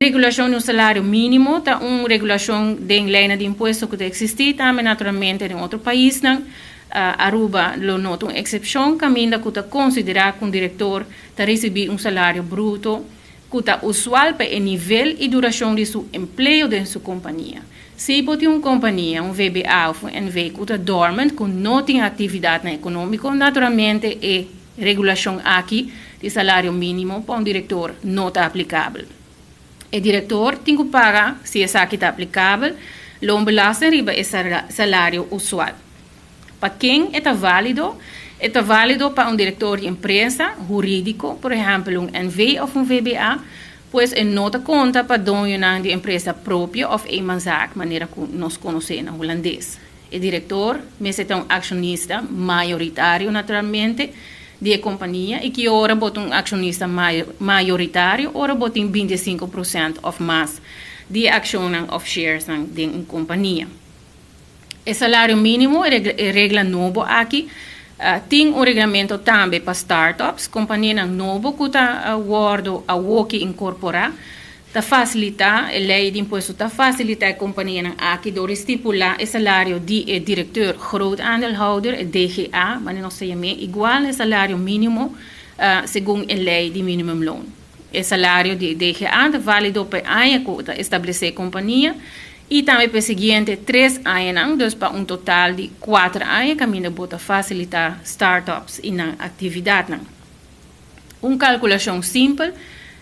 Regulação no salário mínimo tá regulação de lei de imposto que existe também naturalmente em outro país não Aruba lo nota uma exceção caminha que considerar que diretor tá receber salário bruto que tá usual para o nível e duração de seu emprego dentro sua companhia. Se você tem uma companhia, um VBA ou um NV que está dormant, que não tem atividade econômica, naturalmente a regulação aqui de salário mínimo para diretor não está aplicável. O diretor tem que pagar, se essa aqui está aplicável, a belasting riba é salário usual. Para quem é válido para diretor de empresa jurídico, por exemplo, um NV ou um VBA, pois não conta para dono de empresa própria ou eenmanszaak, maneira que nós conhecemos em holandês. O diretor, mas é um acionista maioritário, naturalmente, de companhia e que ora bota acionista maioritário, ora bota 25% ou mais de ações ou shares de companhia. O salário mínimo é regra nova aqui. Tem regulamento também para startups, companhia nova que está a incorporar, para facilitar a lei de imposto, para facilitar a companhia aqui door estipular o salário de diretor groot aandeelhouder, DGA, mas não sei igual ao salário mínimo, segundo a lei de minimum loan. O salário de DGA é válido para a estabelecer a companhia e também para o seguinte 3 anos, então para total de 4 anos, caminho para facilitar startups e na atividade. Uma calculação simples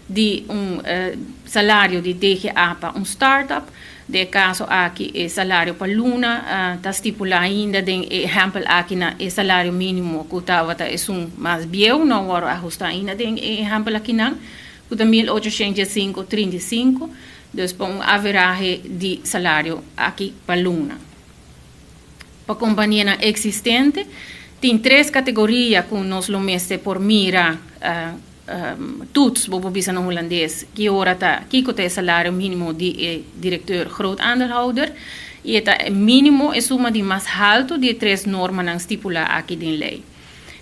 de salário de DGA para startup, de caso aqui o salário para Luna, está estipulado ainda, de exemplo aqui na o salário mínimo que estava mais biel, não vai ajustar ainda, de exemplo aqui não, que está 1835, então para average de salário aqui para Luna. Para a companhia existente, tem 3 categorias que nós lo meste por mira toets bijvoorbeeld in holandês que ora tá que o salário mínimo de diretor groot aandeelhouder e o mínimo é suma de mais alto de 3 normas estipuladas aqui em lei.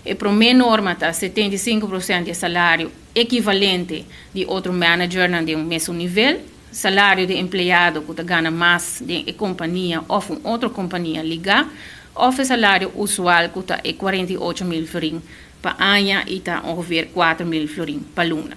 A primeira norma tá 75% de salário equivalente de outro manager de mesmo nível, salário de empregado que ganha mais de companhia ou outra companhia ligar, ou salário usual que é 48 mil florins para ano e está ongeveer 4 mil florins per luna.